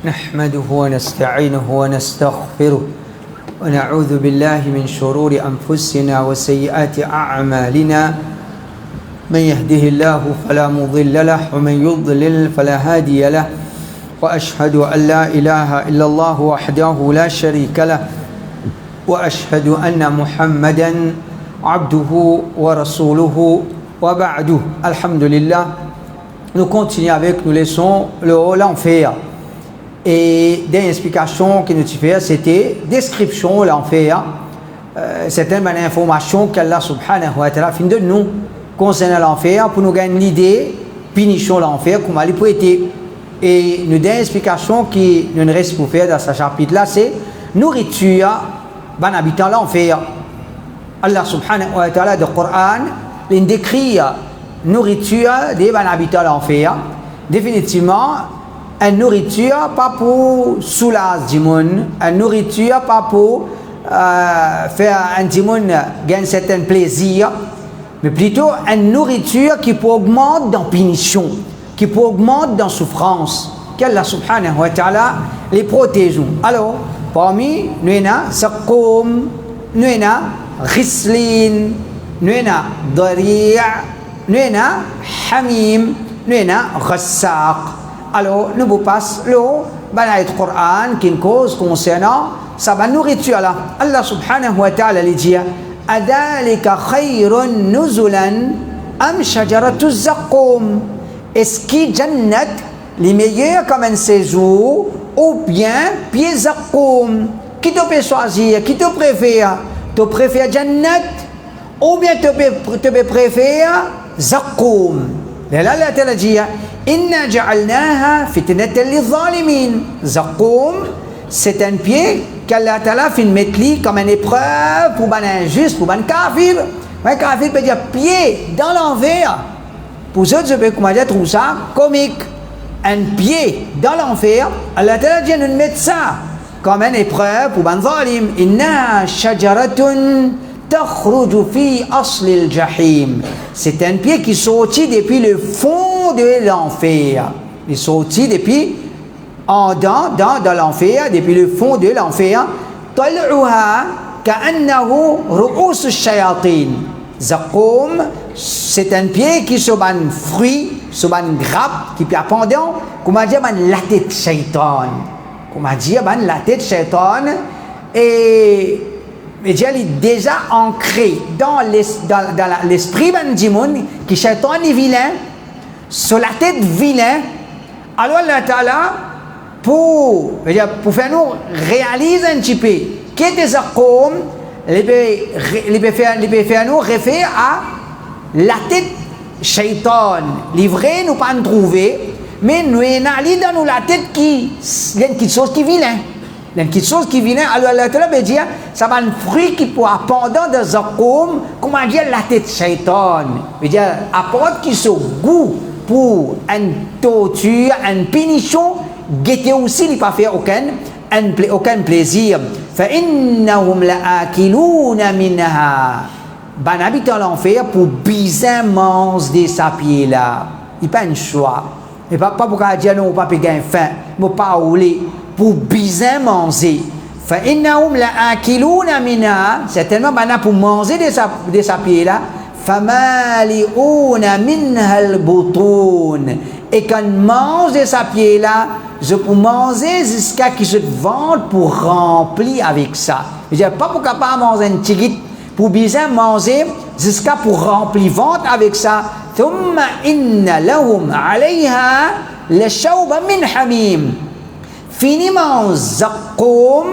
نحمده ونستعينه ونستغفره ونعوذ بالله من شرور أنفسنا وسيئات أعمالنا من يهده الله فلا مضل له ومن يضلل فلا هادي له وأشهد أن لا إله إلا الله وحده لا شريك له وأشهد أن محمدا عبده ورسوله وبعد. Alhamdulillah, nous continuons avec nous leçons l'enfer. Et des explications que nous faisons, c'était description de l'enfer, certaines informations qu'Allah subhanahu wa ta'ala fin de nous concernant l'enfer pour nous gagner l'idée, punition l'enfer, comment il peut être. Et nous des explications qui nous reste pour faire dans ce chapitre-là, c'est nourriture, ban habitant l'enfer. Allah subhanahu wa ta'ala dans le Coran, il décrit nourriture des ban habitants l'enfer. Définitivement, une nourriture pas pour soulager du monde, une nourriture pas pour faire un du monde gagner un certain plaisir, mais plutôt une nourriture qui peut augmenter dans punition, qui peut augmenter dans souffrance. Qu'Allah subhanahu wa ta'ala les protège. Alors, parmi nous avons saqum, nous avons ghislin, nous avons dari', nous avons hamim, nous avons ghassaq. Alors, nous vous passons le Coran qui est une cause concernant sa nourriture là. Allah subhanahu wa ta'ala lui dit Adalika khayrun nuzulan am shajaratu zaqqum. Est-ce que Jannat les meilleurs comme un séjour ou bien pied zaqqum? Qui te peut choisir? Qui te préfère? Tu préfères Jannat ou bien tu préfères zaqqum? Et là, Allah ta'ala dit Inna ja'alnaha fitnatan lidh-dhalimin. Zaqqum, c'est un pied qu'Allah ta'ala fait mettre comme une épreuve pour un injuste, pour un kafir. Un kafir peut dire pied dans l'enfer. Pour ceux qui trouvent ça comique. Un pied dans l'enfer, Allah ta'ala dit nous mettre ça comme une épreuve pour un zalim. Inna shajaratun takhruju fi asli al-jahim. C'est un pied qui sortit depuis le fond de l'enfer. Il est sorti depuis dans l'enfer, depuis le fond de l'enfer. Tal'uha ka'annahu ru'us ash-shayatin. Zaqqum, c'est un pied qui sur un fruit, sur une grappe qui peut pendant, comment dire, la tête shaitan. Comment dire, la tête shaitan et il est déjà ancré dans l'esprit du monde qui shaitan est vilain, sur la tête vilain. Alors Allah Ta'ala, pour faire nous réaliser un petit peu qu'est ce Zaqqum, il peut faire nous référer à la tête shaitan. Les vrais nous pas nous trouver, mais nous avons dans nous la tête qui il y a quelque chose qui est vilain. Il y a quelque chose qui vient, alors Allah Ta'ala veut dire, ça va un fruit qui peut pendant de zaqqum, comment dire la tête shaitan. Veut dire, apporte qui se goût pour une torture, une punition, guetter aussi, il ne pas faire aucun plaisir. فَإِنَّهُمْ لَآكِلُونَ مِنْهَا. Ben habitant l'enfer pour bien manger de sa pied là. Il n'y a pas un choix. Et pas pour dire non, pas payer faim, mais pas rouler. Pour bien manger. فَإِنَّهُمْ لَآكِلُونَ مِنْهَا. Certainement, pour manger de sa pied là. فَمَالِئُونَ مِنْهَا الْبُطُونَ. Et quand on mange de sa pied là, je peux manger jusqu'à ce que je vende pour remplir avec ça. Je ne dis pas pour capable manger un tigit, pour bien manger jusqu'à pour remplir ventre avec ça. ثُمَّ إِنَّ لَهُمْ عَلَيْهَا لَشَوْبًا مِنْ حَمِيمٍ. Finiment zaqqum,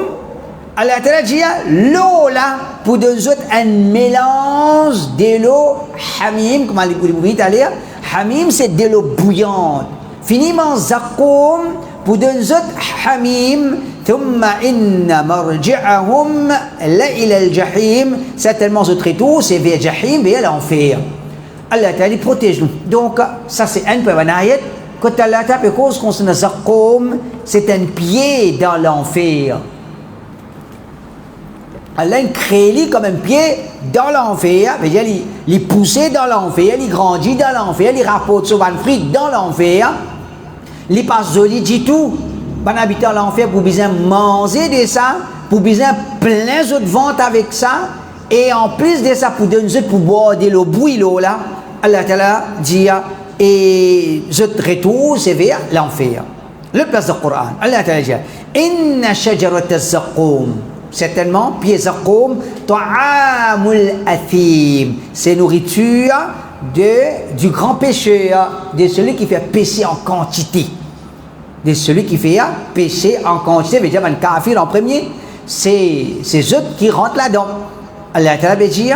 Allah Ta'ala dit l'eau là pour nous autres un mélange de l'eau hamim, comme vous dites à lire, hamim c'est de l'eau bouillante. Finiment zaqqum pour nous autres hamim, ثم إن مرجعهم إلى الجحيم. Certainement ce tréteau c'est vers jahim, vers l'enfer. Allah Ta'ala protège nous. Donc ça c'est un peu un ayat. Quand Allah Ta'ala cause qu'on se zaqqum, c'est un pied dans l'enfer. Allah crée comme un pied dans l'enfer, il est poussé dans l'enfer, il grandit dans l'enfer, il rapporte souvent fruit dans l'enfer, il passe joli du tout. ban habitant l'enfer pour bien manger de ça, pour bien plein de ventes avec ça, et en plus de ça, pour donner pour boire de l'eau bouillie là, Allah Ta'ala dit, et je retourne vers l'enfer. Le place du Coran, Allah Ta'ala dit, Inna shajarat az-zaqum, certainement, pied zaqum, ta'amul athim, c'est nourriture du grand pécheur, de celui qui fait pécher en quantité. De celui qui fait pécher en quantité, veut dire, un kafir en premier, c'est eux qui rentrent là-dedans. Allah Ta'ala dit,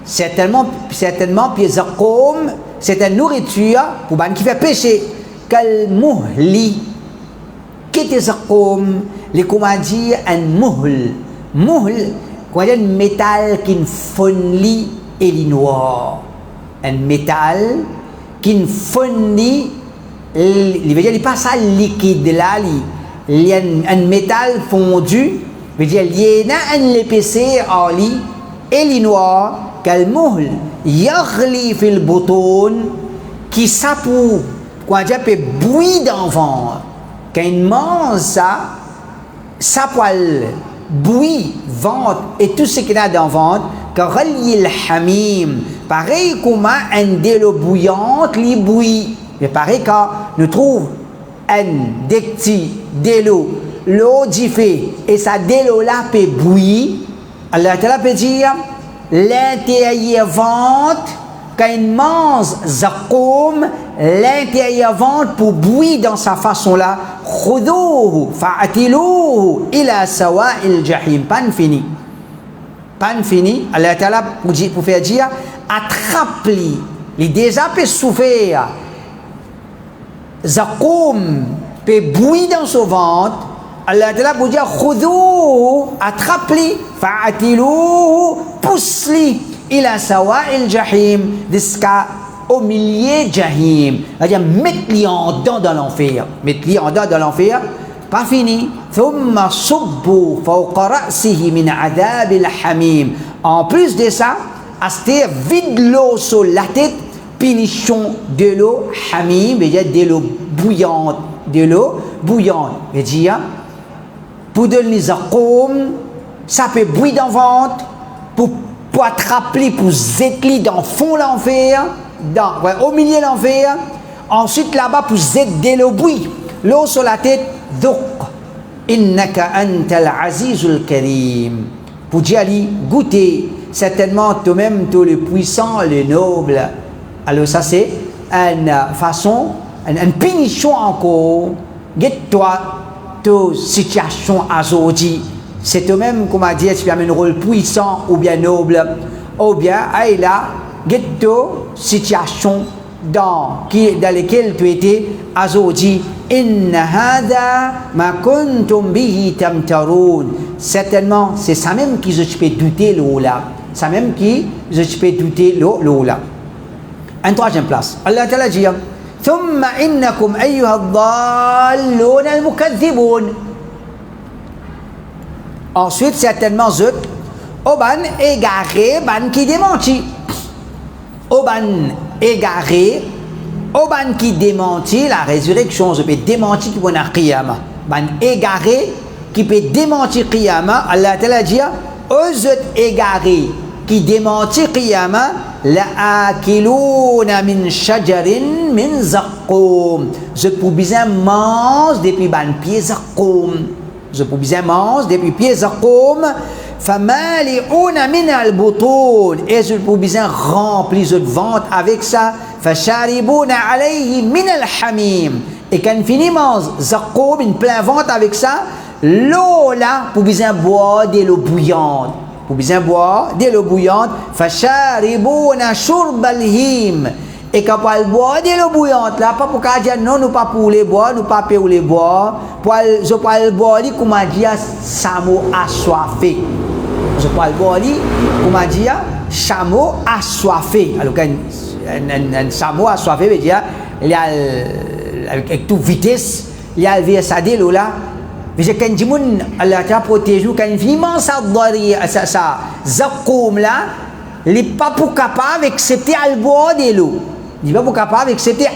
certainement, pied zaqum, c'est une nourriture pour ban qui fait pécher. Kal muhli, qui est zaqum, les comment dire, un muhl. Muhl, quoi dire, un métal qui fonlit et li noir. Un métal qui fonlit, il veut dire, il passe à liquide là, il y a un métal fondu, veut dire, il y a un épaisseur en lit, et li noir, quel muhl, yaghli fil bouton, qui ça pour, quoi dire, peut bouillir dans le ventre. Quand il mange ça poil bouillit ventre et tout ce qu'il y a dans le ventre, que relier le hamim, pareil comme un de l'eau bouillante, li bouillit. Mais pareil quand nous trouvons un decti de l'eau diffée et ça de l'eau là peut bouillir, Allah Ta'ala peut dire l'intérieur ventre, quand il mange zaqum, l'intérieur ventre pour bouillir dans sa façon là, khudouhu fa'atiluhu ila sawa'il jahim. Pan fini. Pan fini. Allah Ta'ala pour faire dire, attrape-les. Il déjà peut souffrir. Zaqum peut bouillir dans son ventre. Allah Ta'ala pour dire, khudouhu, attrape-les, fa'atiluhu, pousse-les. Ila sawa'il jahim, jusqu'à au milieu jahim, c'est-à-dire mettre-les en dedans dans l'enfer, mettre-les en dedans dans l'enfer, pas fini. Thumma subbu fawqa ra'sihi min adhabil hamim. En plus de ça, aster vide l'eau sur la tête, punition de l'eau hamim, c'est-à-dire de l'eau bouillante, veut dire pour donner zaqum, ça peut bouillir dans le ventre, pour attraper, pour zétler dans le fond de l'enfer, au milieu de l'enfer, ensuite là-bas pour zéter l'eau bouillie, l'eau sur la tête, donc, innaka antal azizul karim, pour dire, goûter, certainement toi-même, toi le puissant, le noble. Alors ça c'est une façon, une punition encore, guette-toi, ta situation aujourd'hui. C'est toi-même, comme on dit, tu as un rôle puissant ou bien noble, ou bien, il a une situation dans laquelle tu étais aujourd'hui. Inna hada ma kuntum bihi tamtarun. Certainement, c'est ça même qui je peux douter là. Ça même qui je peux douter là. En troisième place, Allah Ta'ala dit, ثم إنكم أيها الضالون المكذبون. Ensuite, certainement, Oban égaré, ban qui démentit. Oban égaré, Oban qui démentit la résurrection, je peux démentir qui peut na qiyama. Ban égaré qui peut démentir qiyama, Allah Ta'ala dit, eux égarés qui démentit qiyama, la akiluna min shajarin min zaqum. Je peux bien manger depuis ban pied zaqum. Je peux bien manger depuis pied zaqum, famali'una min al-butun, et je peux bien remplir le ventre avec ça, fasharibuna alayhi min al-hamim, et quand finiment zaqum, une plein ventre avec ça, l'eau là, pour bien boire de l'eau bouillante, pour bien boire de l'eau bouillante, fasharibuna shurbal him. Et quand on boit de l'eau bouillante, là, pas pour dire non, nous pas pour les boire, nous pas pour les boire. Je peux boire, comment dire, chameau assoiffé. Je peux boire, comment dire, chameau assoiffé. Alors, un chameau assoiffé veut dire, il y a, avec toute vitesse, il y a versé de l'eau là. Mais quand il dit, Allah t'a protégé, quand il finit ça zaqum là, il n'est pas pour capable d'accepter à boire de l'eau. Il n'est pas capable d'accepter à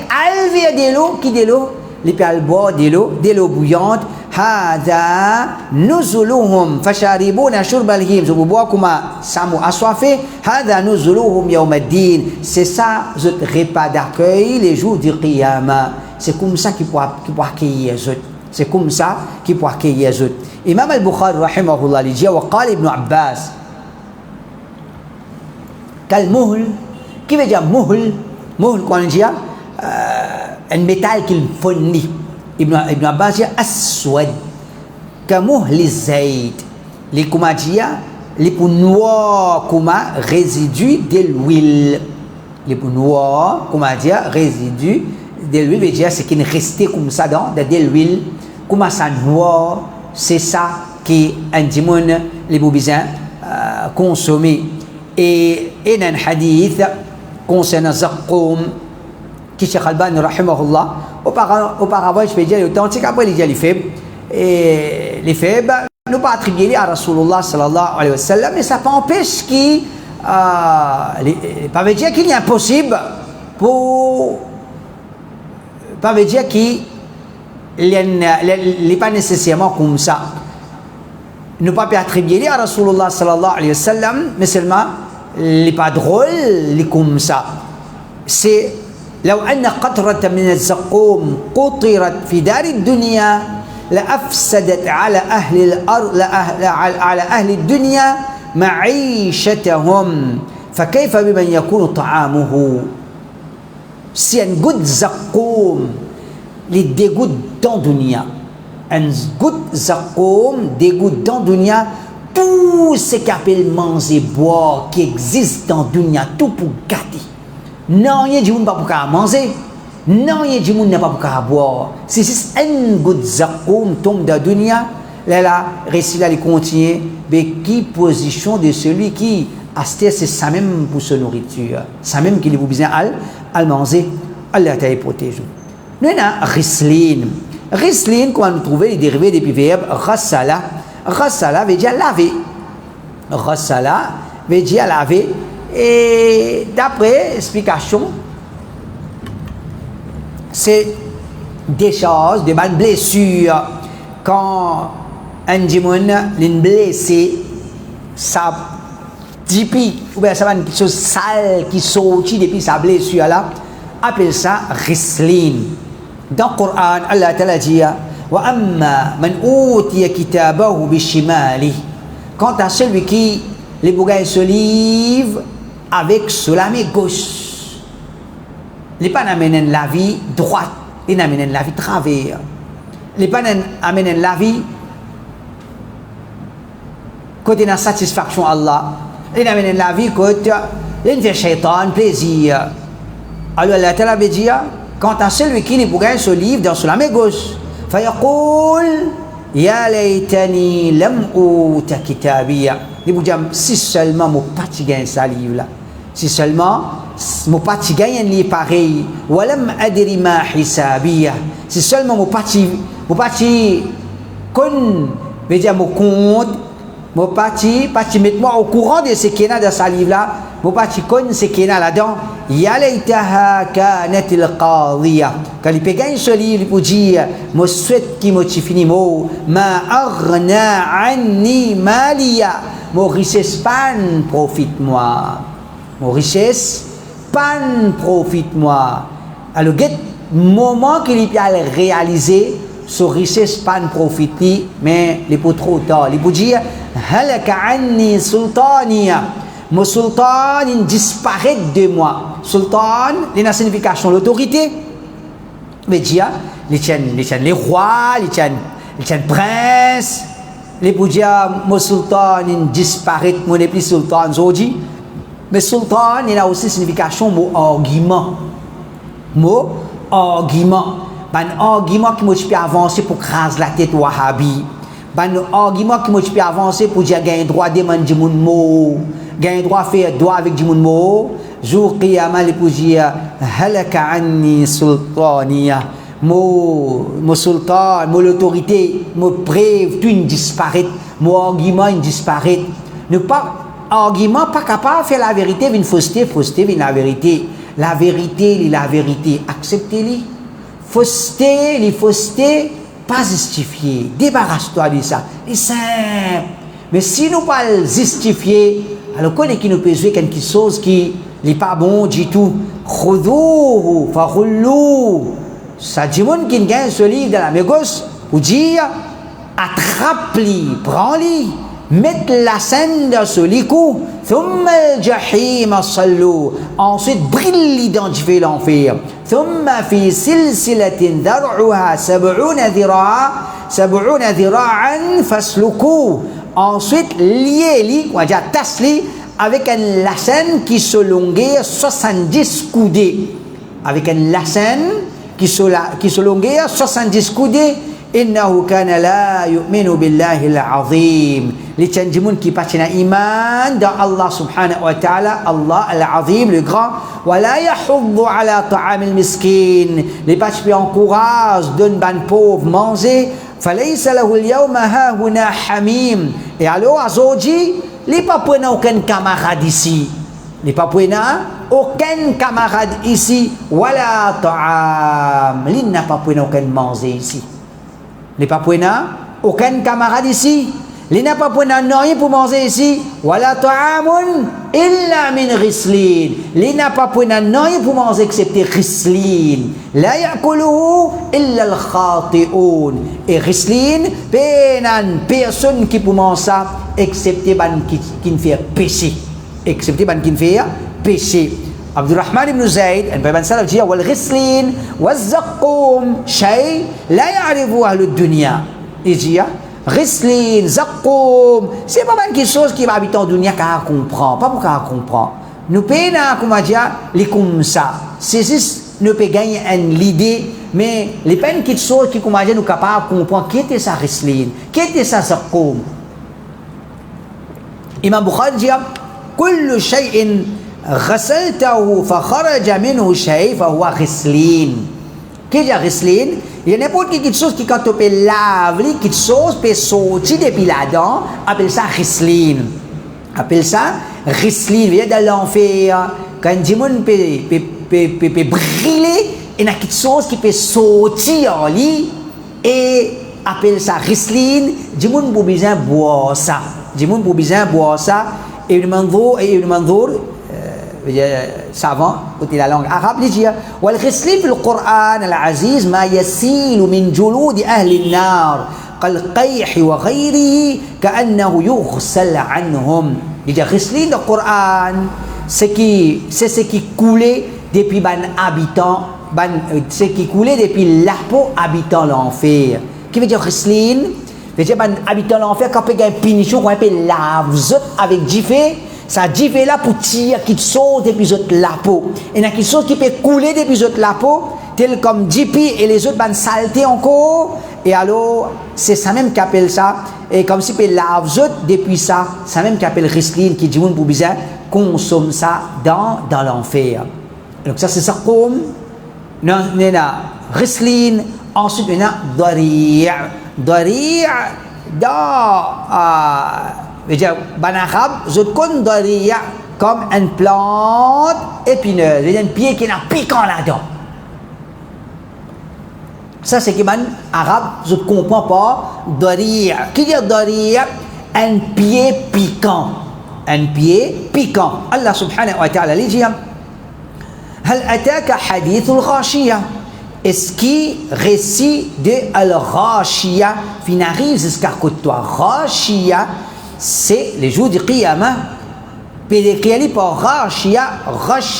lever de l'eau, qui de l'eau, il peut boire de l'eau bouillante, هذا نزلهم فشاربون شرب الهيم. Je vous bois comme ça m'a assoiffé. هذا نزلهم يوم الدين. C'est ça notre repas d'accueil les jours du Qiyamah. C'est comme ça qu'il pourra accueillir les autres. C'est comme ça qu'il pourra accueillir les autres. Imam al-Bukhari rahimahullah il dit وقال ابن عباس كالمهل. Qui veut dire muhl? Muhl quand on dit un métal qu'il fournit. Ibn Abbas dit aswad كمهل الزيت. Les comment dire les pour noir comme résidu de l'huile. Les pour noir comment dire résidu de l'huile veut dire c'est qu'il restait comme ça dans de l'huile comme ça noir. C'est ça qui un dimon les besoin consommer. Et un hadith concernant Zaqqum qui Cheikh Albani rahimahullah auparavant je peux dire authentique après il dit les faibles et les faibles nous pas attribuer à Rasulullah sallallahu alayhi wa sallam mais ça pas empêche qu'il pas veut dire qu'il est impossible pour pas veut dire qu'il n'est pas nécessairement comme ça ne pas attribuer à Rasulullah sallallahu alayhi wa sallam mais seulement les pas drôle les comme ça c'est لو أن قطرة من الزقوم قطرت في دار الدنيا لأفسدت على أهل الأرض على أهل الدنيا معيشتهم فكيف بمن يكون طعامه. Si un goutte zaqqum les dégoûte dans dunya un goutte zaqqum dégoûte dans dunya tout ce qu'on appelle manger boire qui existe dans dunya tout pour gâter. Non, il y a du monde pas pour manger. Non, il y a du monde pas pour boire. Si un goutte zaqqum tombe dans la dunya, là, récit là, il continue. Mais qui position de celui qui acheter c'est ça même pour sa nourriture, ça même qu'il vous besoin à manger. Allah t'a protégé. Nous avons rislin. Rislin, quand nous trouvons les dérivés des verbes ghassala. Ghassala veut dire laver. Ghassala veut dire laver. Et d'après explication, c'est des choses, des bonnes blessures. Quand un dimon est blessé, ça typique, ou bien ça va une chose sale qui sortit depuis sa blessure là, appelle ça rislin. Dans le Coran, Allah Ta'ala dit wa amma man utiya kitabahu bishimali. Quant à celui qui les bougailles se livre avec cela main gauche, les pas n'amènent la vie droite, ils n'amènent la vie travers, les pas n'amènent la vie côté la satisfaction Allah, ils n'amènent la vie côté l'enfer shaitan plaisir. Alors Allah Ta'ala veut dire quant à celui qui les bougailles se livre dans cela main gauche, fayaqul ya laytani lam uta kitabiya. Il vous dit si seulement mon parti gagne sa livre là, si seulement mon parti gagne un livre pareil, walam adri ma hisabiya, si seulement mon parti con veut dire mon compte, mon parti mettre-moi au courant de ce qu'il y a dans sa livre là, mon parti con ce qu'il y a là-dedans, ya laytaha kanatil qadhiya. Quand il peut gagner ce livre, il peut dire moi souhaite qui me fini mot ma aghna anni maliya. Mon richesse pan profite-moi. Mon richesse pan profite-moi. Alors, le moment qu'il peut réaliser, son richesse pan profite, mais il peut trop tard. Il peut dire halaka anni sultaniya. Mon sultan il disparaît de moi. Sultan, il a la signification l'autorité. Mais dire, il tient les rois, il tient prince. Les bouddhas, mon sultan, il disparaît, mon n'est plus sultan aujourd'hui. Mais sultan, il a aussi signification mot argument. Mot argument. Un argument qui m'a pu avancer pour craser la tête wahhabi. Un argument qui m'a pu avancer pour dire qu'il y a un droit de demander du mot. Il y a un droit de faire droit avec du mot. Jour qiyamah, il peut dire halaka anni sultaniya. Mon sultan, mon autorité, mon preuve, tout disparaît, mon argument disparaît. Ne pas argument pas capable de faire la vérité, une fausseté, une la vérité. La vérité, la vérité, acceptez-les. Fausseté, les faussetés, pas justifié. Débarrasse-toi de ça. C'est simple. Mais si nous pas le justifier, alors qu'on est qui nous peut jouer quelque chose qui n'est pas bon du tout. Khudouhu fakhulou. Ça dit mon qui gagne ce livre de la mégos pour dire attrape-li, prends-li, mets la scène dans ce licou, ثم الجحيم صلوا. Ensuite brille l'identifier l'enfer. ثم في سلسلة ذرعها 70 ذراعا فاسلكوه. Ensuite lié-li, on va dire tasse-li avec un lacène qui se longuait 70 coudées. Avec un lacène qui se longuait 70 coudées. إنه كان لا يؤمن بالله العظيم. Les tchandjimoun qui partent iman dans Allah subhanahu wa ta'ala, Allah al-azim, le grand. ولا يحض على طعام المسكين. Les parties encouragent, donnent ban pauvre manger. فليس له اليوم هاهنا حميم. Et alors aujourd'hui, les pas prennent aucun camarade ici. Les pas prennent aucun camarade ici. ولا طعام. Il n'a pas pris aucun manger ici. Les Papouénas, aucun camarade ici. Les Papouénas n'ont rien pour manger ici. Wala ta'amun illa min rislin. Les Papouénas n'ont rien pour manger excepté rislin. La ya'kuluhu illa al-khati'un. Et rislin, personne qui peut manger ça excepté qui ne fait péché. Excepté qui ne fait péché. عبد الرحمن بن زيد بن سلف جاء والغسلين والزقوم شيء لا يعرفه أهل الدنيا يجي غسلين زقوم c'est pas quelque chose qui va habiter en dunya car comprend pas pour car comprend nous payons comment dire les comme ça c'est juste nous peut gagner l'idée mais les peines qui sont qui comment dire nous capable comprendre qui était ça غسلين qui était ça زقوم Imam Bukhari dit كل شيء غسلته فخرج منه شيء فهو غسلين. Qu'est-ce que غسلين? Il y a n'importe quelle chose qui quand on peut laver, quelque chose peut sortir depuis là-dedans, appelle ça غسلين. Appelle ça غسلين. Il y a de l'enfer. Quand du monde peut brûler, il y a quelque chose qui peut sortir en lui et appelle ça غسلين. Du monde pour besoin boire ça. Du monde pour besoin boire ça. Et il mandour savant côté la langue arabe il dit والغسلين في القرآن العزيز ما يسيل من جلود أهل النار كالقيح وغيره كأنه يغسل عنهم. Il dit غسلين dans le Coran c'est ce qui coulait depuis ban habitant ce qui coulait depuis la peau habitant l'enfer. Qui veut dire غسلين veut dire ban habitant l'enfer quand il y a une punition qu'on appelle lave avec gifé. Ça dit là pour tirer quelque chose depuis la peau. Et il y a quelque chose qui peut couler depuis la peau, tel comme JP et les autres bandes saletés encore. Et alors, c'est ça même qui appelle ça. Et comme si peut laver depuis ça, ça même qui appelle Rislin, qui dit pour bizarre, consomme ça dans l'enfer. Donc ça c'est ça comme, il y a Rislin, ensuite il y a Dari'. Dari' dans veut dire ban arabe je connais daria comme une plante épineuse, veut dire un pied qui est piquant là-dedans. Ça c'est que ban arabe je ne comprends pas daria. Qui dit daria? Un pied piquant. Un pied piquant. Allah subhanahu wa ta'ala dit هل أتاك حديث الغاشية. Est-ce qui récit de al-Ghashiyah finalise jusqu'à côté toi. Ghashiyah c'est les jours du Qiyamah. Puis décrit par Ghashiyah.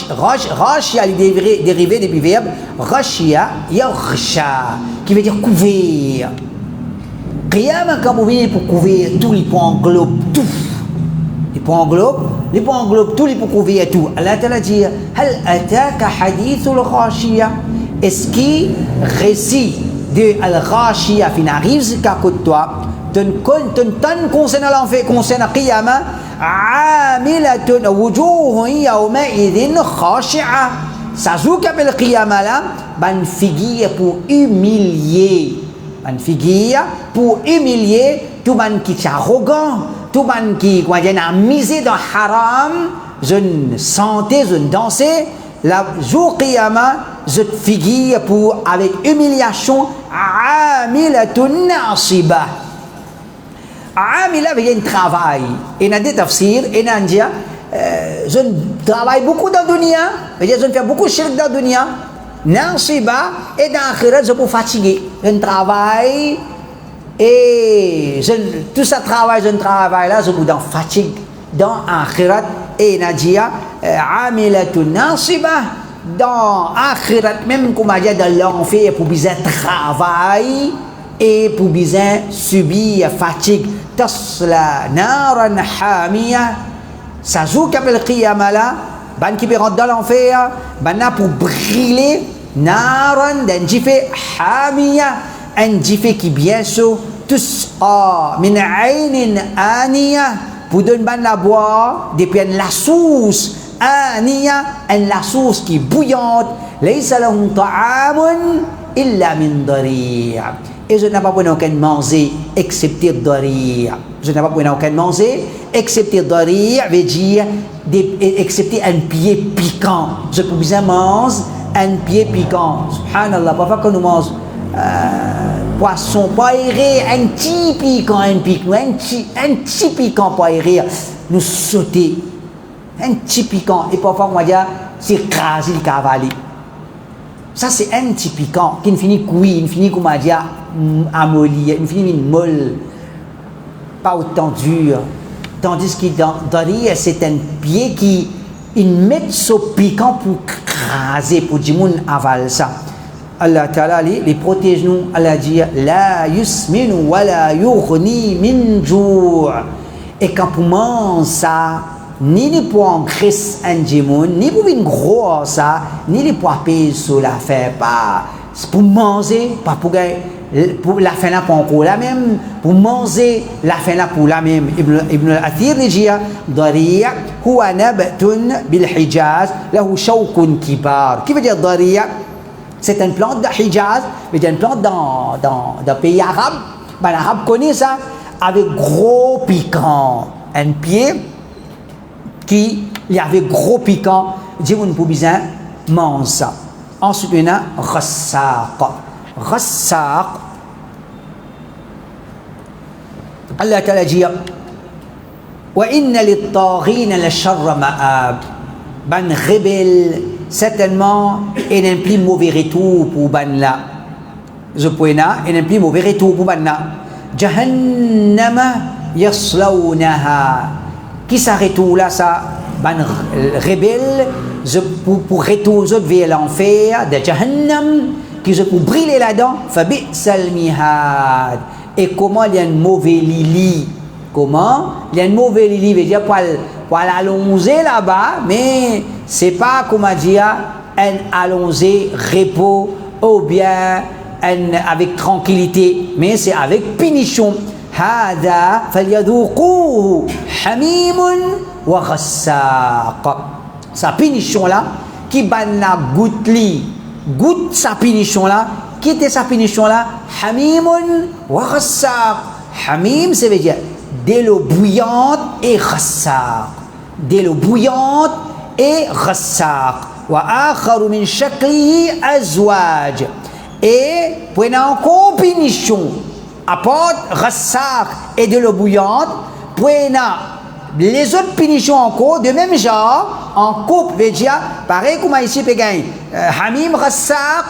Ghashiyah est dérivé depuis le verbe Ghashiyah yaghsha qui veut dire couvrir. Qiyamah quand vous venez pour couvrir tout, il peut englobe tout. Il peut englobe tout, il peut couvrir tout. Allah Ta'ala dit هل أتاك حديث الغاشية. Est-ce qui récit de al-Ghashiyah finalise jusqu'à côté toi. Ton concernant l'enfer, concernant Qiyamah, عاملة وجوه يومئذ خاشعة. Ça joue qu'appelle Qiyamah là, ban figure pour humilier. Ban figure pour humilier tout ban qui est arrogant, tout ban qui a misé dans haram, je ne santé, je ne dansais. La jour Qiyamah, zut figure pour avec humiliation amilatun nasiba. Amila veut dire travail. Et dans des tafsirs, et dans dia je travaille beaucoup dans la dunya, je fais beaucoup de shirk dans la dunya. Nasiba et dans l'akhirat je peux fatiguer. Je travaille et tout ça travail, je travaille là, je peux dans fatigue dans l'akhirat et nadia amilatun nasiba dans l'akhirat même comme on dit dans l'enfer pour bien travailler et pour bien subir fatigue. Tasla naran hamiya, ça joue qu'appelle qiyamah là, ban qui peut rentrer dans l'enfer, ban là pour brûler naran d'un jifé hamiya, un jifé qui bien sûr tusqa min aynin aniya, pour donner ban la boire depuis la source aniya, la source qui est bouillante, laysa lahum ta'amun illa min dari'. Et je n'ai pas besoin de manger excepté dari'. Je n'ai pas besoin de manger excepté dari', veut dire excepté un pied piquant. Je peux bien manger un pied piquant. Subhanallah, parfois quand nous mangeons poisson poiré, un petit piquant, un petit piquant poiré, nous sauter. Un petit piquant. Et parfois on va dire c'est écrasé le cavalier. Ça c'est un petit piquant qui finit cuit, il finit comme on va dire amolli, il finit molle, pas autant dur. Tandis que dans c'est un pied qui il met ce piquant pour craser, pour dire moun avale ça. Allah Ta'ala les protège nous. Allah dit la yusminu wa la yughni min ju'. Et quand pour manger ça, ni pour engraisser un djimoun, ni pour une grosse ça, ni pour payer sur l'affaire, pas pour manger, pas pour la fin là pour encore la même, pour manger la fin là pour la même. Ibn al-Athir dit Dari' huwa nabatun bil Hijaz lahu shawkun kibar. Qui veut dire Dari'? C'est une plante de Hijaz, mais c'est une plante dans le pays arabe. Ben, l'arabe connaît ça avec gros piquant. Un pied qui il y avait gros piquant, dit on peut bien manger ça. Ensuite on a ghassaq. Ghassaq. Allah Ta'ala dit wa inna lit-taghina la sharra ma'ab. Ban rebelle certainement il n'a plus mauvais retour pour ban là. Je peux na il n'a plus mauvais retour pour ban là. Jahannama yaslawnaha. Qui s'arrête tout là ça ban rebelle pour retourner vers l'enfer de Jahannam qui se pour brûler là-dedans fa bi'sal mihad. Et comment il y a un mauvais lit, comment il y a un mauvais lit veut dire pour allonger là-bas mais c'est pas comment dire un allongé repos ou bien avec tranquillité mais c'est avec punition. هذا فليذوقوه حميم وغساق. Sa punition là qui ban la goutte sa punition là qui était sa punition là hamimun wa ghassaq. Hamim ça veut dire de l'eau bouillante et ghassaq, de l'eau bouillante et ghassaq. Wa akharu min shaklihi azwaj. Et pour encore punition apporte ghassaq et de l'eau bouillante, puis les autres punitions encore de même genre en couple veut dire pareil comme ici pégain hamim ghassaq,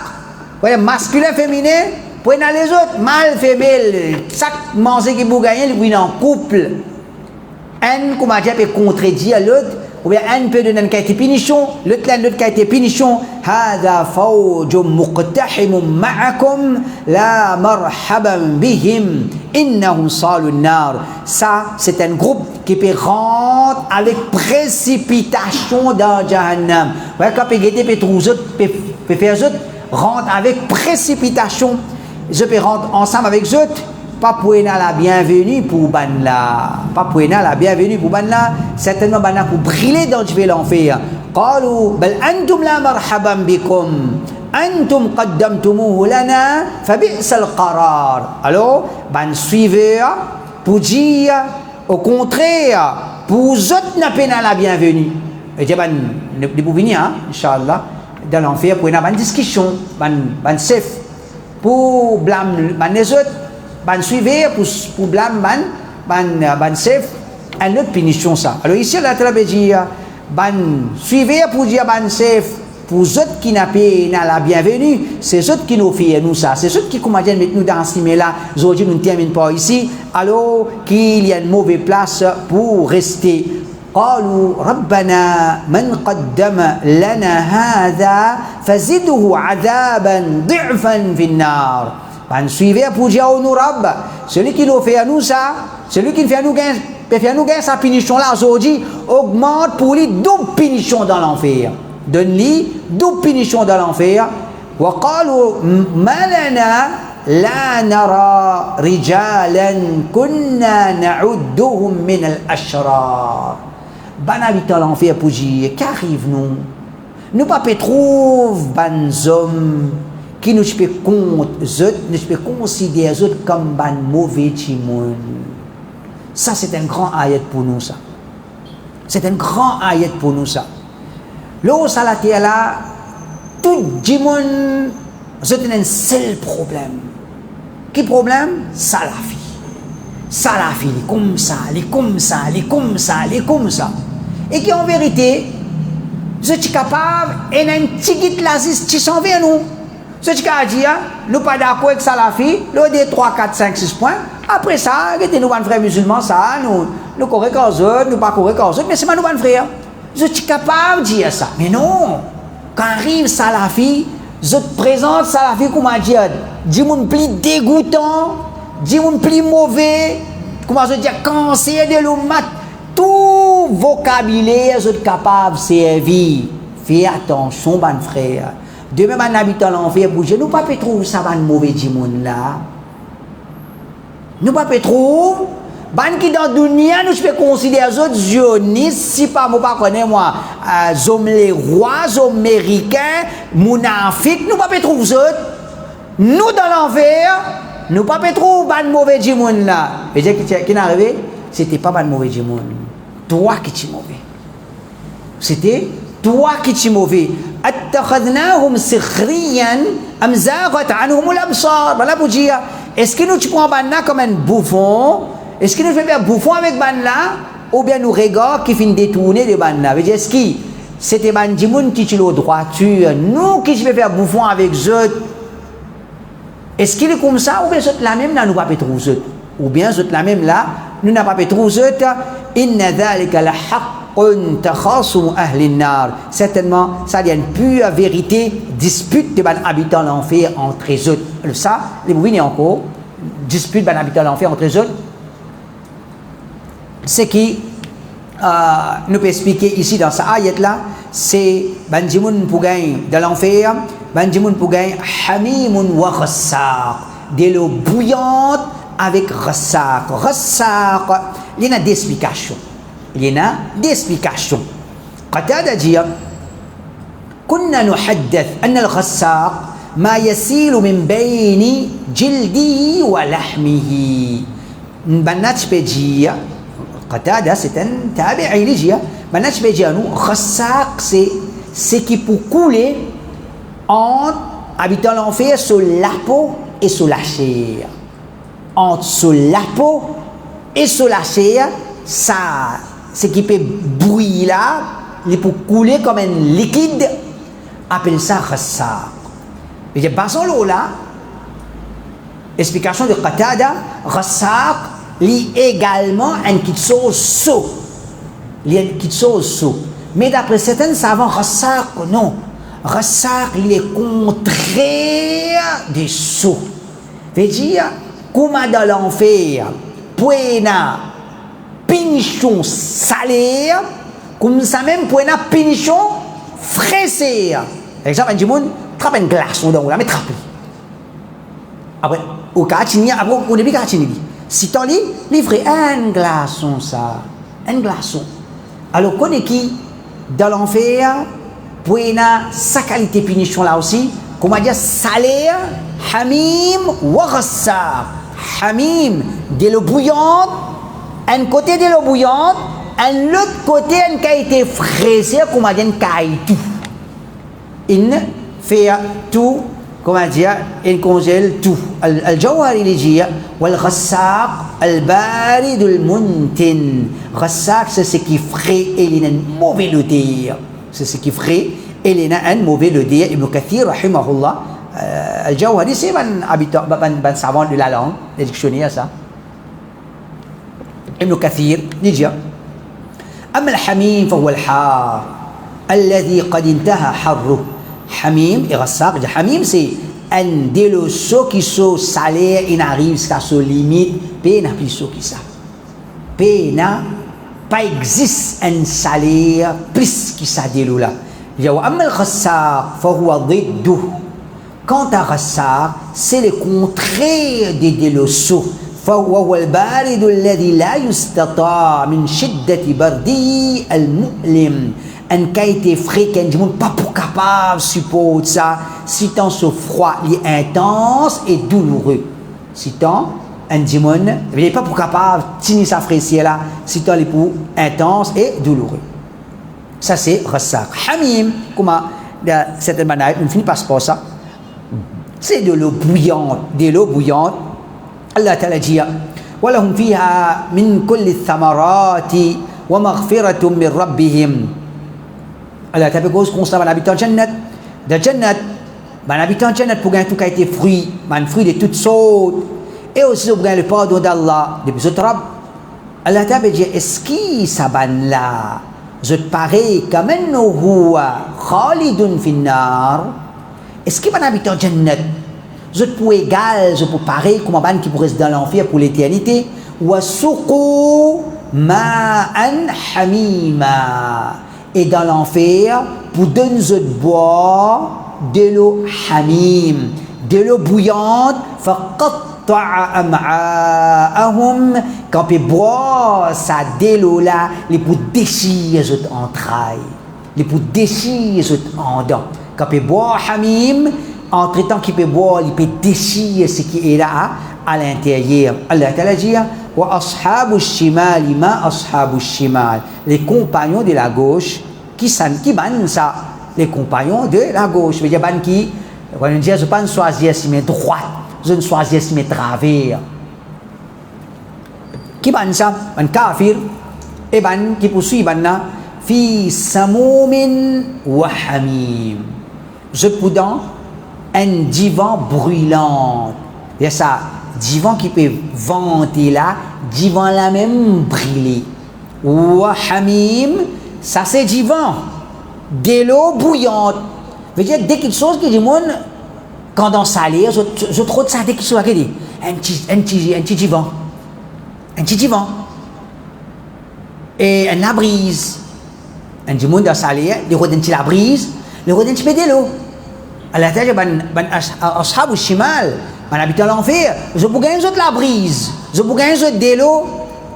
masculin féminin, puis les autres mâle femelle, chaque manger qui vous gagnez lui en couple, un comme dire peut contredire l'autre ou bien un peut donner une qualité punition, l'autre qualité punition. هذا فوج مقتحم معكم لا مرحبا بهم إنهم صالوا النار. Ça c'est un groupe qui peut rentrer avec précipitation dans Jahannam. Ouais, quand peut guetter peut trouver peut faire autres rentre avec précipitation. Je peux rentrer ensemble avec eux. Pas pour la bienvenue pour Banla, pas pour la bienvenue pour Banla, certainement Banla pour brûler dans l'enfer. قالوا بل أنتم لا مرحبا بكم أنتم قدمتموه لنا فبئس القرار. Alors ban suiveur pour dire au contraire pour autres n'a pas la bienvenue. Et dire ban ne pour venir inchallah dans l'enfer pour une discussion, ban chef, pour blâmer les autres, ban suivre pour blâmer ban chef, une autre punition ça. Alors ici, la Tala dit, ban suivre pour dire ban chef, pour les autres qui n'ont pas la bienvenue, c'est eux qui nous font nous ça, c'est eux qui commencent à mettre nous dans ce là. Aujourd'hui, nous ne terminons pas ici, alors qu'il y a une mauvaise place pour rester. قالوا ربنا من قدم لنا هذا فزده عذابا ضعفا في النار. Ben suivez pour dire au nous Rabb, celui qui nous fait à nous ça, celui qui fait à nous gagner sa punition là aujourd'hui, augmente pour lui double punition dans l'enfer. Donne-lui double punition dans l'enfer. وقالوا ما لنا لا نرى رجالا كنا نعدهم من الأشرار. Ban habitant l'enfer pour dire qu'arrive nous pas trouver ban hommes qui nous peut compte nous peut considérer eux comme ban mauvais timon. Ça c'est un grand ayat pour nous ça. C'est un grand ayat pour nous ça. L'eau ça la terre là tout timon c'est un seul problème. Quel problème? Ça la vie. Ça la vie, comme ça, les comme ça, les comme ça, les comme ça. Et qui en vérité, je suis capable, et un petit guide là, qui s'en vient nous. Je suis capable de dire, nous pas d'accord avec ça la vie, nous des 3, 4, 5, 6 points. Après ça, nous pas frères musulmans, ça, nous correct aux autres, nous pas correct aux autres, mais c'est pas nous pas frères. Je suis capable de dire ça. Mais non, quand arrive ça la vie, je te présente ça la vie comme un dire, dis-moi plus dégoûtant. Dis-moi plus mauvais, comment je dis, cancer de l'homme, tout vocabulaire, vous êtes capable de servir. Fais attention, mon frère. Demain, mon habitant l'enfer, bouger, nous ne pouvons pas trouver ça, mon mauvais dimon là. Nous ne pouvons pas trouver. Ban qui dans le dunia, nous pouvons considérer les autres zionistes, si pas moi, pas connais moi, hommes les rois, hommes américains, mounafik, nous ne pouvons pas trouver les autres. Nous dans l'enfer, nous ne pouvons pas trouver ban mauvais djimoun là. Et dire qui est arrivé, c'était pas ban mauvais djimoun. Toi qui es mauvais. C'était toi qui es mauvais. Attakhadnahum sikhriyan am zaghat anhum al-absar. Voilà pour dire, est-ce que nous tu prends ban là comme un bouffon? Est-ce que nous faisons un bouffon avec ban là? Ou bien nous regardons qui finit détourner de ban là? Est-ce que c'était ban djimoun qui tue le droiture? Nous qui je vais faire bouffon avec eux? Est-ce qu'il est comme ça ou bien la même là nous pas trouver ou bien la même là nous n'a pas trouver inna dhalika la haqqun takhasum ahli an-nar. Certainement ça y a une pure vérité dispute de ban habitants l'enfer entre eux. Ça les bouvines encore dispute ban habitants l'enfer entre eux. Ce qui nous peut expliquer ici dans cette ayat là, c'est ban djimoun pour gagner dans l'enfer. Ben djimoun pour gagner hamimun wa ghassaq, de l'eau bouillante avec ghassaq. Ghassaq, il y a des explications. Qatada dit كنا نحدث أن الغساق ما يسيل من بين جلده ولحمه. بنات بيجي Qatada c'est un tabi'i il dit bnat beidia nous ghassaq c'est qui pour couler entre habitant l'enfer sur la peau et sur la chair. Entre sur la peau et sur la chair, ça, ce qui peut bouillir là, il peut couler comme un liquide, appelle ça ghassaq. Et je passe l'eau là, explication de Qatada, ghassaq, il également un kit sauce saut. Il y a un kit sauce saut. Mais d'après certains savants, ghassaq, non. Ghassaq, il est contraire des sauts. Veut dire, comme dans l'enfer, pour une punition salée, comme ça même pour une punition fraîchée. Par exemple, un djimoun trappe un glaçon dans la mais trappe. Après, au cas au début, si tu lis, livrer un glaçon, ça, un glaçon. Alors, qu'on est qui dans l'enfer? Pour sa qualité punition là aussi, comment dire, salé, hamim wa ghassaq. Hamim, de l'eau bouillante, un côté de l'eau bouillante, un autre côté, une qualité fraîche, comment dire, une qualité. il fait tout, comment dire, il congèle tout. Al-Jawhari il dit wal-Ghassaq al-Barid al-Muntin. Ghassaq c'est ce qui ferait et il a une mauvaise odeur. C'est ce qui ferait et il a une mauvaise odeur. Ibn Kathir rahimahullah, Al-Jawhari c'est un savant de la langue, le dictionnaire ça. Ibn Kathir il dit أما الحميم فهو الحار الذي قد انتهى حره. Hamim et Ghassaq. Hamim c'est un de los sauts qui sont salés, il arrive jusqu'à sa limite, puis il n'a plus saut qui ça. Puis il n'a pas existe un salé plus qui ça de l'eau là. Il y a Amal Ghassaq, fahuwa ضده. Quant à Ghassaq, c'est le contraire de l'eau. فهو البارد الذي لا يستطاع من شدة برده المؤلم. Un cas été frais, qu'un monde pas pour capable de supporter ça, si tant ce froid est intense et douloureux. Si tant un monde n'est pas pour capable de tenir sa fraîcheur là, si tant les pour intense et douloureux. Ça c'est Ghassaq. Hamim, comment de cette manière, on finit par se passer ça. C'est de l'eau bouillante, Allah Ta'ala dit وَلَهُمْ فِيهَا مِنْ كُلِّ الثَّمَرَاتِ وَمَغْفِرَةٌ مِنْ رَبِّهِمْ. Allah Ta'ala cause constat un habitant Jannat. Dans Jannat, un habitant Jannat pour gagner tout qui a été fruit, un fruit de toutes sortes. Et aussi pour gagner le pardon d'Allah, depuis autres Rab. Allah Ta'ala dit est-ce qu'il s'abanne là? Je te parais comme un huwa khalidun finnar. Est-ce qu'il y a un habitant Jannat? Je peux égal, je peux pareil comme un qui pourrait rester dans l'enfer pour l'éternité. Wasuqu ma'an hamima. Et dans l'enfer, pour donner de boire de l'eau hamim, de l'eau bouillante, faqatta'a am'a'ahum. Quand ils boivent ça de l'eau là, les pour déchirer les entrailles, les pour déchirer les dents. Quand ils boivent hamim, entre temps qu'il peut boire, il peut déchirer ce qui est là à l'intérieur. Allah Ta'ala dit wa ashabu shimal ma ashabu shimal. Les compagnons de la gauche qui ban ça, les compagnons de la gauche. Je veux dire ban qui quand on dit je pas choisir si mes droite, je ne choisir si mes travers. Qui ban ça? Ban kafir et ban qui poursuit ban là fi samumin wa hamim. Je poudant un divan brûlant. Il y a ça, divan qui peut vanter là, divan là même brûler. Ou hamim, ça c'est divan. De l'eau bouillante. Veut dire, dès quelque chose qui dit, quand on salé, je trouve ça dès quelque chose qui dit, un petit divan. Un petit divan. Et un la brise. Un divan dans salé, il y a un petit la brise, il y a un petit peu de l'eau. Allah Ta'ala ban ashabu shimal, ban habitant l'enfer, je peux gagner la brise, je peux gagner de l'eau,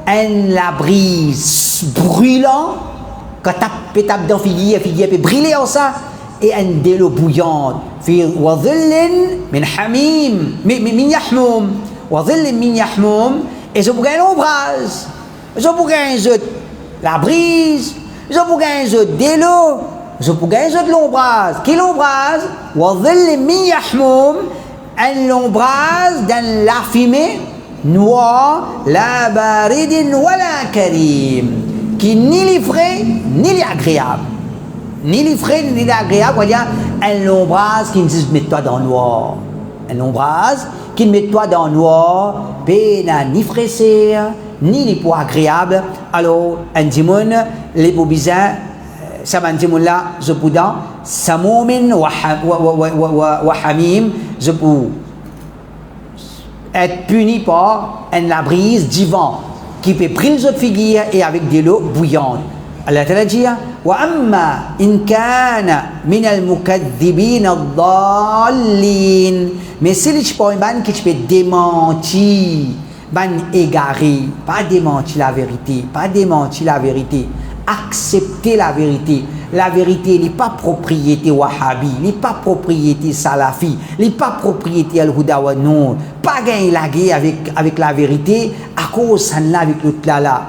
un la brise brûlant, quand tu tapes dans figuier peut brûler en ça, et un de l'eau bouillante, fi wadhillin min hamim, min yahmum, wadhillin min yahmum, et je peux gagner l'ombrage, je peux gagner la brise, je peux gagner de l'eau. Je peux gagner de l'ombrage. Qui l'ombrage? Wadhil min yahmum. Un l'ombrage dans la fumée noire, la baridin wala karim. Qui ni les frais, ni les agréables. Ni les frais, ni les agréables. On va dire un l'ombrage qui nous dit mets-toi dans le noir. Un ombrage qui met-toi dans le noir. Pena ni fraîcheur, ni les poids agréables. Alors, un dimon, les beaux bizarres. Sabantimul là, je peux dans samoumin wa hamim, je peux être puni par la brise du vent qui peut brûler les figuier et avec de l'eau bouillante. Allah Ta'ala dit wa amma in kana min al-mukaththibin ad-dallin. Mais si les ban qui peut démentir, ban égaré, pas démentir la vérité, pas démentir la vérité. Accepter la vérité. La vérité n'est pas propriété wahhabi, n'est pas propriété salafi, n'est pas propriété al-huda wa nour. Pas gagner la guerre avec la vérité à cause ça là avec le tlala.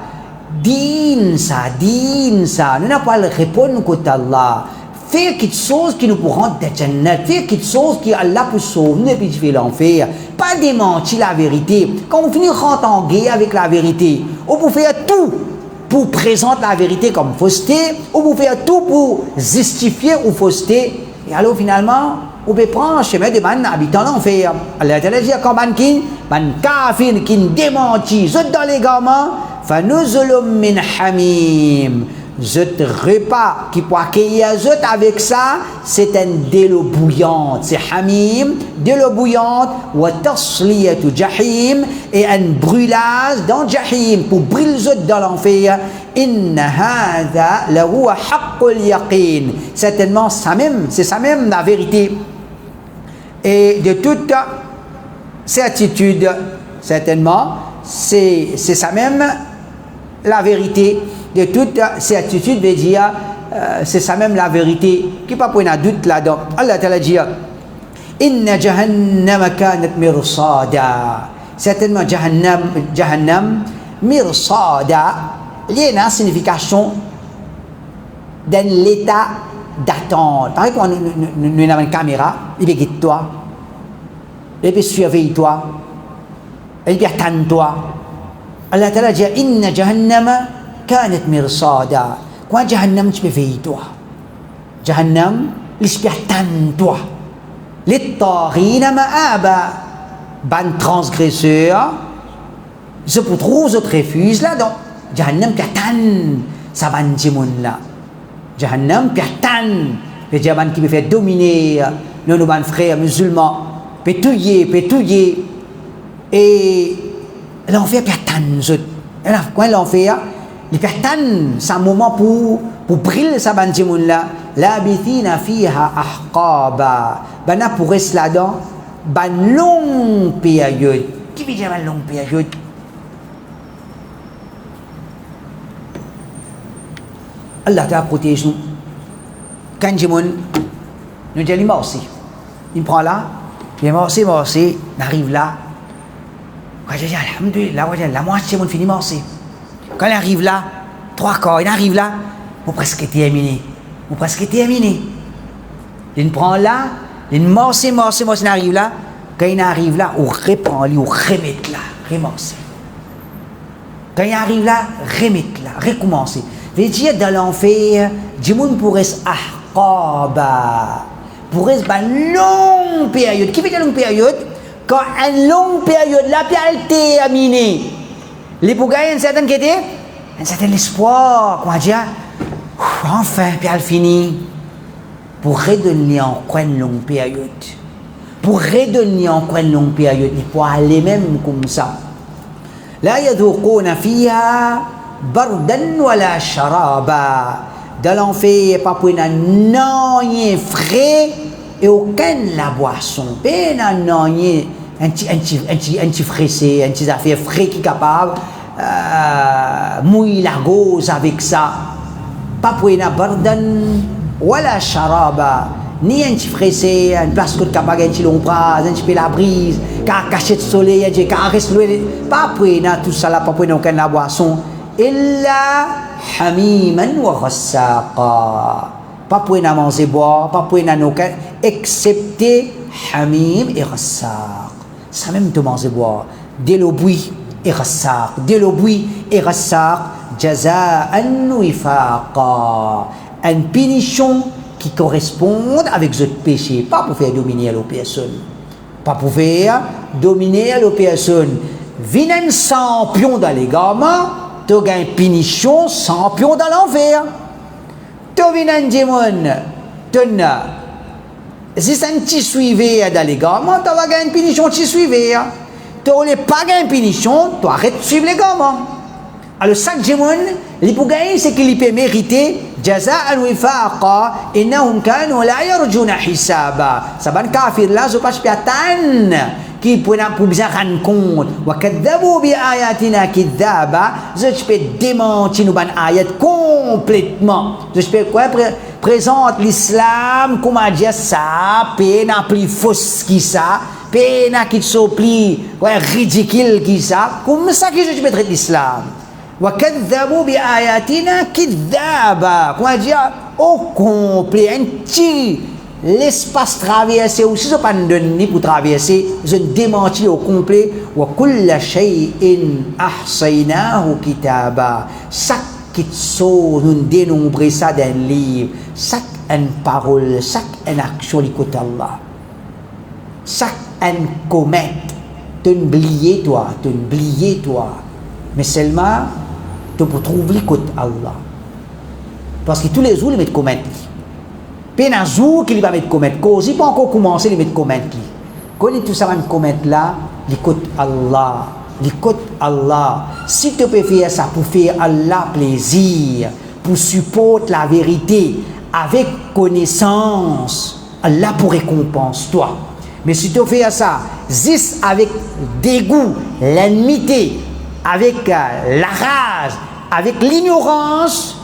Din ça. Nous n'avons pas le répondre côté Allah. faire quelque chose qui nous pourra rendre de Jannat, faire quelque chose qui Allah peut sauver et puis tu fais l'enfer. Pas démentir la vérité. Quand on finit rentrer en guerre avec la vérité, on peut faire tout pour présenter la vérité comme fausseté, ou pour faire tout pour justifier ou fausseté. Et alors finalement, on peut prendre le chemin de man habitant l'enfer. Allah Ta'ala dit quand man kafir qui démentit, zut dans les gamins, fanuzulum min hamim. Zut repas qui peut accueillir zut avec ça, c'est un de l'eau bouillante, c'est hamim, de l'eau bouillante, wa tasliyatu jahim, et un brûlage dans jahim pour brûler zut dans l'enfer. Inna hadha lahu haqqul yaqin. Certainement, c'est ça même la vérité. Et de toute certitude, certainement, c'est ça même la vérité. De toute certitude veut dire c'est ça même la vérité qui pas pour un doute là-dedans. Allah Ta'ala dit inna jahannama kanat mirsada. Certainement jahannam mirsada, il y a une signification d'un l'état d'attente. Par exemple, nous avons une caméra, il peut guider toi, il peut surveiller toi, il peut attendre toi. Allah Ta'ala dit inna jahannama kanat mirsada. Quand jahannam tu peux veiller toi, jahannam il peut attendre toi. Les tarina ma'aba, ban transgresseur, je peux trouver, je te refuse là donc. Jahannam peut attendre ça va nous là. Jahannam peut attendre les jahannam qui peut faire dominer nos frères musulmans, peut tuer, et l'enfer peut attendre. Quand l'enfer il peut attendre ce moment pour briller ça va nous là. Labithina fiha ahqaba. Bana pour rester là-dedans, ban longue période. Qui veut dire longue période? Allah t'a protégé nous. Quand nous disons merci. Il prend là, il merci, on arrive là. Quand je dis alhamdulillah, la moitié mon fini merci. Quand il arrive là, 3 quarts, il arrive là, on presque terminé. Il prend là, il merci, il arrive là. Quand il arrive là, on reprend, on remet là, remercie. Quand il arrive là, remettre là, recommencer. Veut dire dans l'enfer, du monde pourrait ahqaba, pourrait une longue période. Qui veut dire longue période? Quand une longue période là, puis elle terminée. Les pour gagner une certaine qualité, un certain espoir, qu'on va dire, enfin, puis elle finit. Pour redonner encore une longue période. Il faut aller même comme ça. La yadhuquna fiha bardan wala sharaba. Dans l'enfer, pas pour rien frais et aucun la boisson. Pas un petit fraissé, un petit affaire frais qui est capable mouiller la gauze avec ça. Pas pour bardan wala sharaba. Ni un petit fraissé, une place que tu as un petit l'ombrage, un petit peu la brise, car caché de soleil, un petit caresse le. Pas pour tout ça là, pas pour aucun la boisson. Illa hamiman wa ghassaqa. Pas pour manger boire, pas pour aucun, excepté hamim et ghassaq. Ça même te manger boire. De l'eau bouillie et ghassaq. Jaza'an wifaqa. Une punition qui correspondent avec ce péché, pas pour faire dominer la personne. Vient un champion dans les gamins, tu as une punition, champion dans l'enfer. Tu viens un démon, si c'est un petit suivi dans les gamins, tu as une punition, tu suivi. Tu n'as pas une punition, tu arrêtes de suivre les gamins. Alors, chaque démon, les pour gagner, c'est qu'il peut mériter jaza'an wifaqa innahum kanu la yarjuna hisaba. Saban kafir là, je pas attendre qui pour bien rendre compte. Wa kadzabu bi ayatina kidhaba. Je peux démentir nos ban ayat complètement. Je peux quoi présente l'islam comme a dit ça, peine plus fausse qui ça, peine qui soit plus ridicule qui ça. Comme ça que je peux traiter l'islam. وَكَذَّبُوا بِآيَاتِنَا كِذَّابًا. Comment dire? Au complet, un petit l'espace traversé aussi, ce n'est pas donné pour traverser, je démentis au complet. وَكُلَّ شَيْءٍ أَحْصَيْنَاهُ كِتَابًا. Chaque chose, nous dénombrons ça dans un livre. Chaque une parole, chaque une action, l'écoute Allah. Chaque une comète, tu oublies toi, mais seulement tu peux trouver l'écoute Allah. Parce que tous les jours, ils mettent comète. Puis un jour qu'il va mettre comète, cause il pas encore commencé à mettre comète. Quand il tout ça une comète là, l'écoute Allah. L'écoute Allah. Si tu peux faire ça pour faire Allah plaisir, pour supporter la vérité avec connaissance, Allah pour récompense toi. Mais si tu fais ça, juste avec dégoût, l'enmité, avec la rage, avec l'ignorance,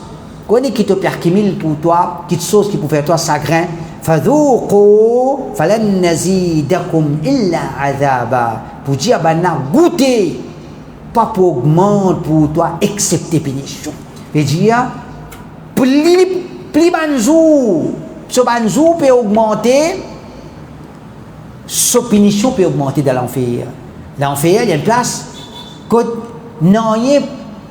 connais qui te perquimile pour toi, qui te chose qui peut faire toi chagrin, fadhuqu falan nazidakum illa azaba. Pour dire bana goûter, pas pour augmenter pour toi excepté punition. Et dire plus banjou, ce banjou peut augmenter, ce punition peut augmenter dans l'enfer. L'enfer, il y a une place que non, il n'y a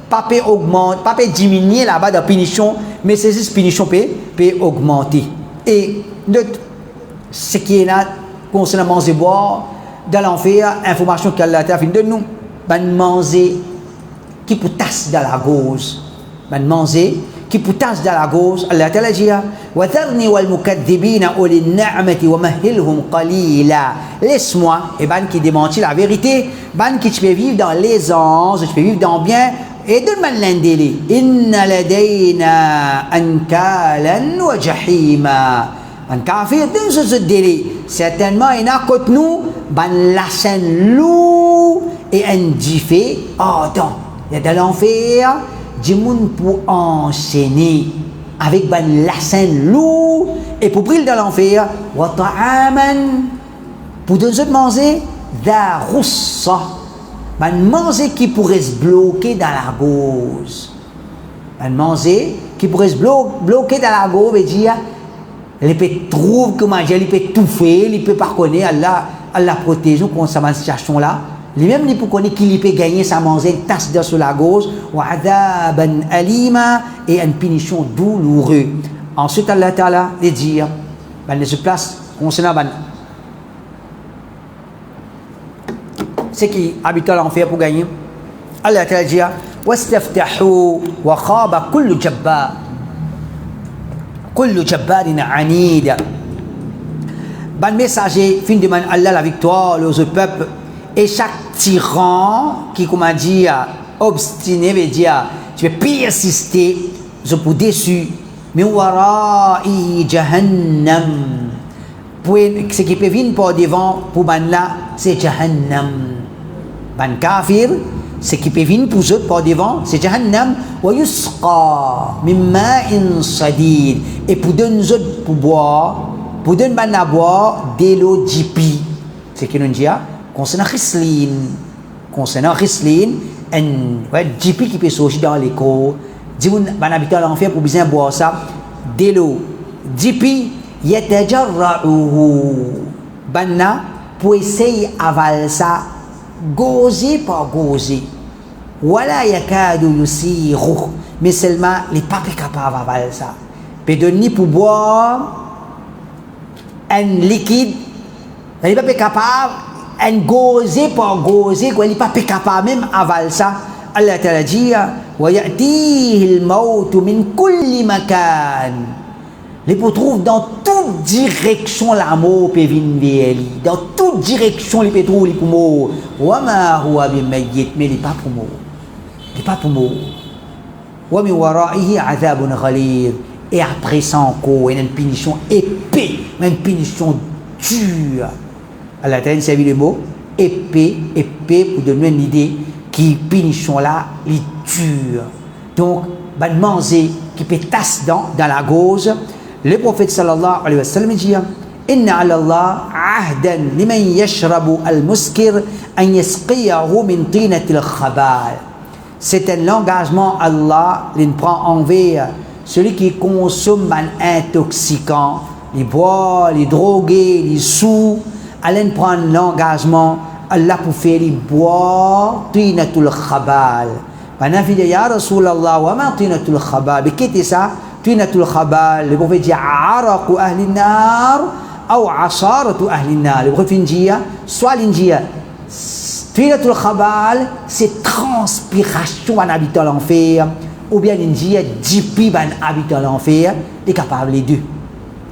pas peut augmenter, pas peut diminuer là-bas de punition, mais c'est juste punition peut augmenter. Et ce qui est là, concernant manger boire, dans l'enfer, information qu'Allah a fait de nous, ben manger qui peut tasser dans la gauche, ben manger qui peut tasser dans la gauche, Allah t'a dit, wa tharni wal mukaththibina uli ni'mati wa mahilhum qalila. Laisse-moi, et ben qui démentit la vérité, ben qui tu peux vivre dans l'aisance, tu peux vivre dans bien, et donne-moi l'indélé. Inna ladayna ankalan wa jahima. Un kafir dans ce délai, certainement il y a côté nous, ban la scène loup et un diffé. Oh donc, il y a de l'enfer, du monde pour enchaîner avec ban la scène loup et pour briller dans l'enfer, wa ta'aman pour deux autres manger, da roussa, ban manger qui pourrait se bloquer dans la gauche, ban manger qui pourrait se bloquer dans la gauche et dire il peut trouver comment dire, il peut étouffer, il peut pas connaître Allah protège contre cette situation là. Lui-même il peut connaître qu'il peut gagner sa manger une tasse d'eau sur la gauche wa adaban alima et une punition douloureuse. Ensuite Allah Ta'ala les dire ben se place concernant ben c'est qui habite l'enfer pour gagner. Allah Ta'ala dit wastaftahu wa khaba kullu jabbar. Kullu jabbarin anid. Ban messager fin demande Allah la victoire aux peuples et chaque tyran qui comment dire obstiné veut dire tu veux persister je peux déçu min wara'i jahannam pour ce qui peut venir par devant pour ban là c'est jahannam ban kafir ce qui peut venir pour eux par devant c'est jahannam wa yusqa min ma'in sadid et pour donner nous autres pour boire pour donner ban à boire de l'eau jipi ce qui nous dit concernant Rislin un jipi qui peut sortir dans les corps dit ban habitant l'enfer pour bien boire ça de l'eau jipi yatajarra'uhu banna pour essayer avaler ça gauze par gauze wala yakadu yusiru mais seulement les pas capables d'avaler ça peut donner pour boire un liquide il n'est pas capable un gauze par gauze il n'est pas capable même avaler ça Allah Ta'ala dit wa ya'tihi al-maut min kulli makan. Les peut trouver dans toute direction la mort peut venir vers lui. Dans toute direction il peut trouver pour mort. Wa ma huwa bimayyit mais il n'est pas pour mort. Il n'est pas pour mort. Wa min wara'ihi azabun ghalid. Et après ça encore il y a une punition épée, une punition dure. Allah t'a servi le mot épée pour donner une idée qui punition là il dure. Donc ban manger qui peut tasser dans la gauche. Le prophète sallallahu alayhi wa sallam dit inna ala Allah ahdan liman yashrabu al-muskir an yasqiyahu min tinati al-khabal. c'est un engagement Allah il prend envers celui qui consomme un intoxicant, il boit, il drogué, il sous, il prend l'engagement Allah pour faire il boire tinatul khabal. Pendant qu'il dit ya Rasulallah wa ma tinatul khabal, mais qu'est-ce que ça? Tinatul khabal, le prophète dit araqu ahli nar ou asaratu ahli nar. Le prophète dit soit il dit tinatul khabal, c'est transpiration en habitant l'enfer, ou bien il dit dipi en habitant l'enfer. Il est capable les deux.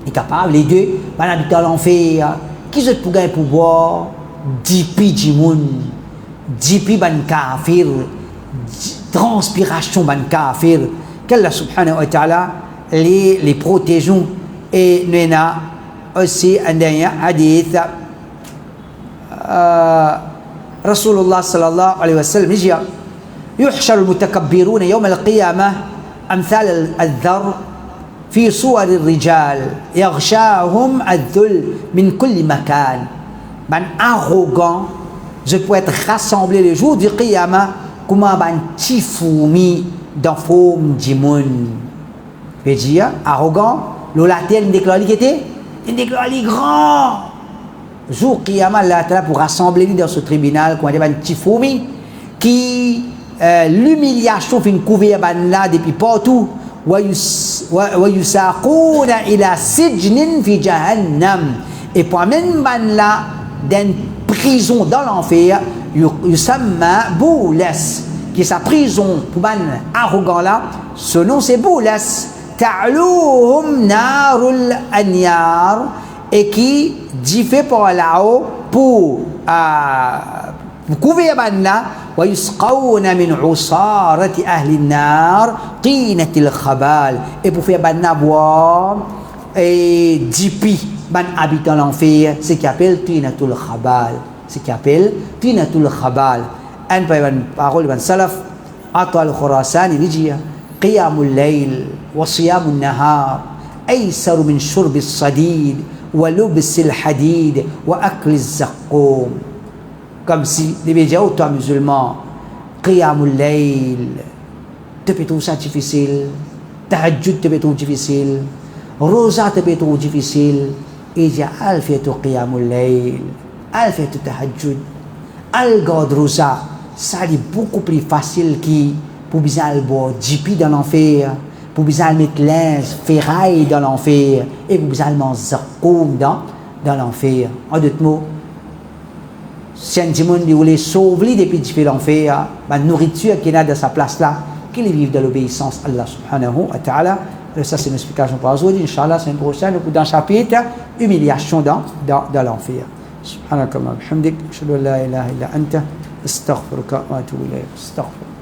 Il est capable les deux en habitant l'enfer. Qui se pour gagner pour boire dipi du monde, dipi ban kafir, transpiration ban kafir. Qu'Allah subhanahu wa ta'ala les protégeons. Et nous avons aussi un dernier hadith. Rasulullah sallallahu alayhi wa sallam dit يحشر المتكبرون يوم القيامة أمثال الذر في صور الرجال يغشاهم الذل من كل مكان. Man arrogant, je peux être rassemblé le jour du Qiyamah comme un petit fourmi dans forme du monde. Je veux dire, arrogant, l'olatel déclare qui était, il déclare grand. Jour Qiyamah, Allah pour rassembler dans ce tribunal, comme un petit fourmi qui l'humiliation fait une couverture là depuis partout. ويساقون إلى سجن في جهنم. Et pour même là d'une prison dans l'enfer, yusamma Boulas, qui est sa prison pour man arrogant là, ce nom c'est Boulas. Ta'luhum narul anyar, et qui dit fait par là-haut pour couvrir man là. ويسقون من عصارة أهل النار طينة الخبال. Et pour faire ban boire et dipi ban habitant l'enfer, ce qui appelle tinatul khabal, ce qui appelle tinatul khabal. Un parole ban salaf Ata al-Khurasani dit qiyamul layl wa siyamun nahar aysar min shurb as-sadid wa lubs al-hadid wa akl az-zaqqum. Comme si les médias autant musulmans, qiyamul layl, te peut trouver ça difficile, tahajjud te peut trouver difficile, rosa te peut trouver difficile, et il y a al fait qiyamul layl, al fait tahajjud, al garde rosa, ça est beaucoup plus facile qui pour bien boire jipi dans l'enfer, pour bien mettre linge, ferraille dans l'enfer, et pour bien manger zaqqum dans l'enfer. En d'autres mots, si un monde voulait sauver depuis l'enfer, la nourriture qui est dans sa place là, qu'il vive de l'obéissance à Allah subhanahu wa ta'ala. Ça c'est une explication pour aujourd'hui. Inch'Allah, c'est une prochaine dans le chapitre humiliation dans l'enfer. Subhanakallah, bihamdik, ashhadu an la ilaha illa anta, astaghfiruka wa atubu ilayk. Astaghfirullah.